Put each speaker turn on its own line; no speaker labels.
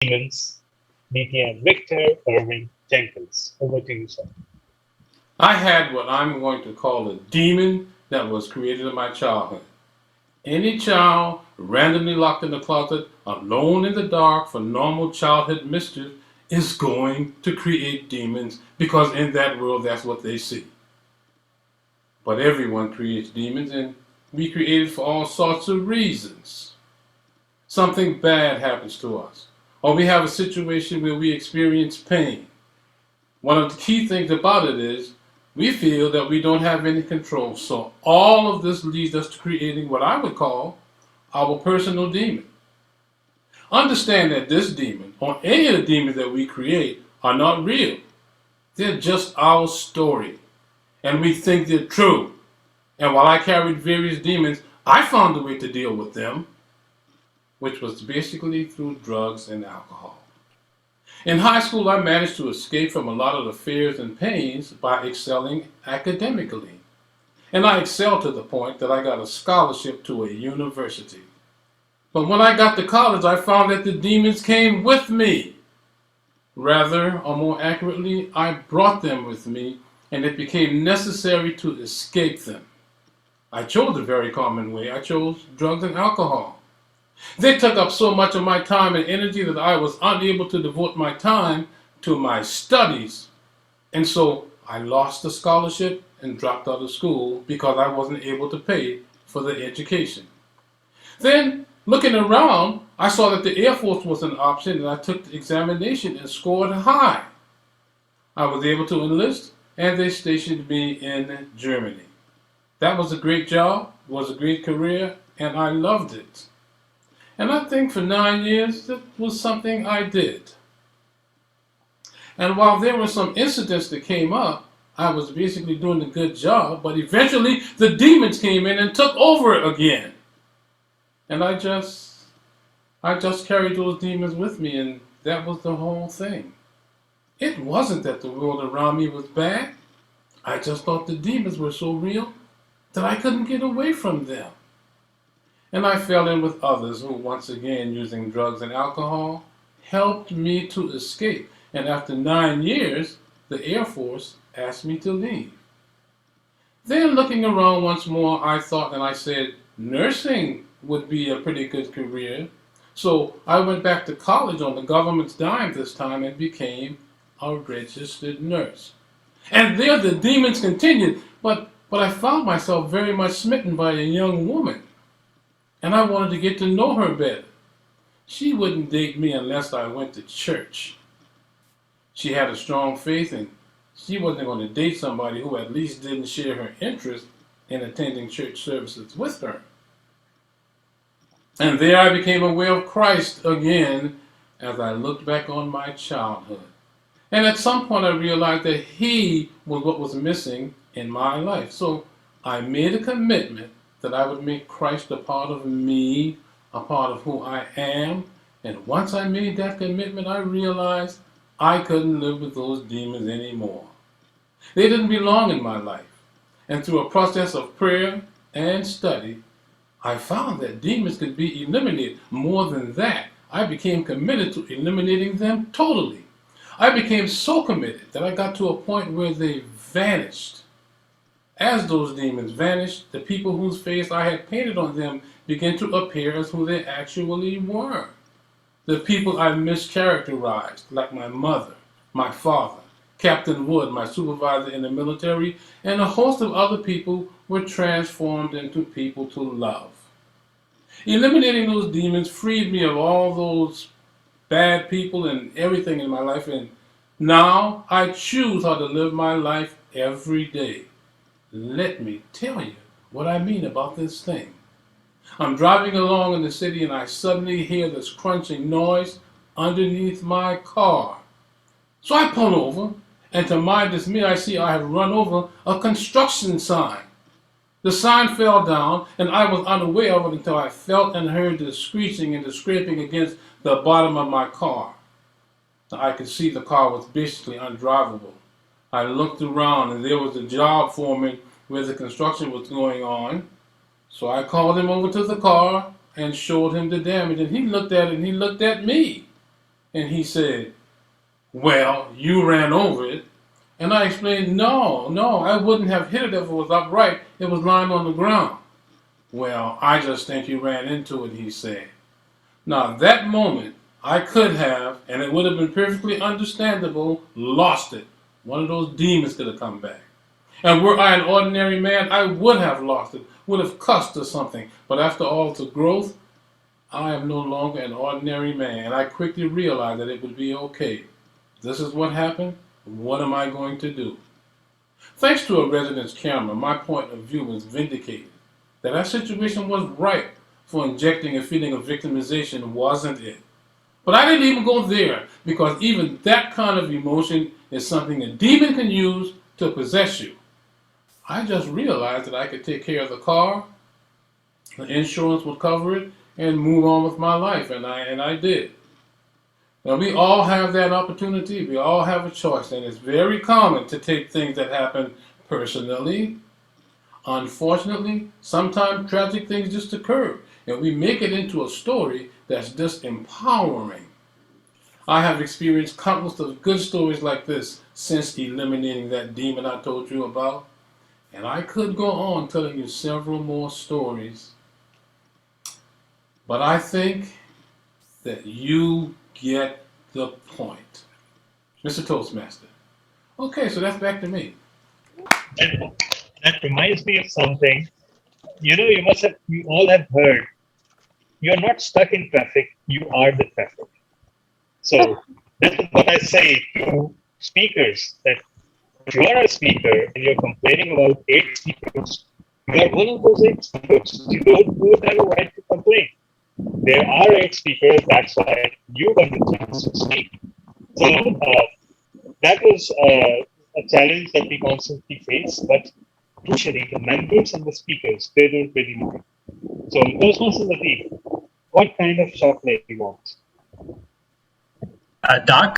Demons, meeting Victor Irving Jenkins. Over to you, sir.
I had what I'm going to call a demon that was created in my childhood. Any child randomly locked in the closet, alone in the dark for normal childhood mischief, is going to create demons because in that world that's what they see. But everyone creates demons and we create it for all sorts of reasons. Something bad happens to us, or we have a situation where we experience pain. One of the key things about it is we feel that we don't have any control. So all of this leads us to creating what I would call our personal demon. Understand that this demon, or any of the demons that we create, are not real. They're just our story. And we think they're true. And while I carried various demons, I found a way to deal with them, which was basically through drugs and alcohol. In high school, I managed to escape from a lot of the fears and pains by excelling academically. And I excelled to the point that I got a scholarship to a university. But when I got to college, I found that the demons came with me. Rather, or more accurately, I brought them with me, and it became necessary to escape them. I chose a very common way. I chose drugs and alcohol. They took up so much of my time and energy that I was unable to devote my time to my studies. And so I lost the scholarship and dropped out of school because I wasn't able to pay for the education. Then, looking around, I saw that the Air Force was an option and I took the examination and scored high. I was able to enlist and they stationed me in Germany. That was a great job, was a great career, and I loved it. And I think for 9 years, that was something I did. And while there were some incidents that came up, I was basically doing a good job, but eventually the demons came in and took over again. And I just carried those demons with me, and that was the whole thing. It wasn't that the world around me was bad. I just thought the demons were so real that I couldn't get away from them. And I fell in with others who, once again, using drugs and alcohol, helped me to escape. And after 9 years, the Air Force asked me to leave. Then, looking around once more, I thought and I said, nursing would be a pretty good career. So I went back to college on the government's dime this time and became a registered nurse. And there the demons continued, but I found myself very much smitten by a young woman. And I wanted to get to know her better. She wouldn't date me unless I went to church. She had a strong faith and she wasn't going to date somebody who at least didn't share her interest in attending church services with her. And there I became aware of Christ again as I looked back on my childhood. And at some point I realized that He was what was missing in my life. So I made a commitment that I would make Christ a part of me, a part of who I am. And once I made that commitment, I realized I couldn't live with those demons anymore. They didn't belong in my life. And through a process of prayer and study, I found that demons could be eliminated. More than that, I became committed to eliminating them totally. I became so committed that I got to a point where they vanished. As those demons vanished, the people whose face I had painted on them began to appear as who they actually were. The people I mischaracterized, like my mother, my father, Captain Wood, my supervisor in the military, and a host of other people were transformed into people to love. Eliminating those demons freed me of all those bad people and everything in my life, and now I choose how to live my life every day. Let me tell you what I mean about this thing. I'm driving along in the city and I suddenly hear this crunching noise underneath my car. So I pull over, and to my dismay I see I have run over a construction sign. The sign fell down and I was unaware of it until I felt and heard the screeching and the scraping against the bottom of my car. I could see the car was basically undrivable. I looked around and there was a job foreman where the construction was going on. So I called him over to the car and showed him the damage, and he looked at it and he looked at me. And he said, well, you ran over it. And I explained, no, I wouldn't have hit it if it was upright. It was lying on the ground. Well, I just think you ran into it, he said. Now, that moment, I could have, and it would have been perfectly understandable, lost it. One of those demons could have come back. And were I an ordinary man, I would have lost it, would have cussed or something. But after all the growth, I am no longer an ordinary man. And I quickly realized that it would be okay. This is what happened. What am I going to do? Thanks to a resident's camera, my point of view was vindicated. That situation was right for injecting a feeling of victimization, wasn't it? But I didn't even go there because even that kind of emotion is something a demon can use to possess you. I just realized that I could take care of the car, the insurance would cover it, and move on with my life, and I did. Now we all have that opportunity. We all have a choice, and it's very common to take things that happen personally. Unfortunately, sometimes tragic things just occur, and we make it into a story that's just empowering. I have experienced countless of good stories like this since eliminating that demon I told you about, and I could go on telling you several more stories, but I think that you get the point. Mr. Toastmaster. Okay, so that's back to me.
That reminds me of something. You all have heard, you're not stuck in traffic, you are the traffic. So that's what I say to speakers, that if you are a speaker and you're complaining about 8 speakers, you are one of those 8 speakers. You don't have a right to complain. There are 8 speakers, that's why you got the chance to speak. So that was a challenge that we constantly face, but crucially, the members and the speakers, they don't really mind. So, Toastmasters Latif, what kind of chocolate do you want?
Dark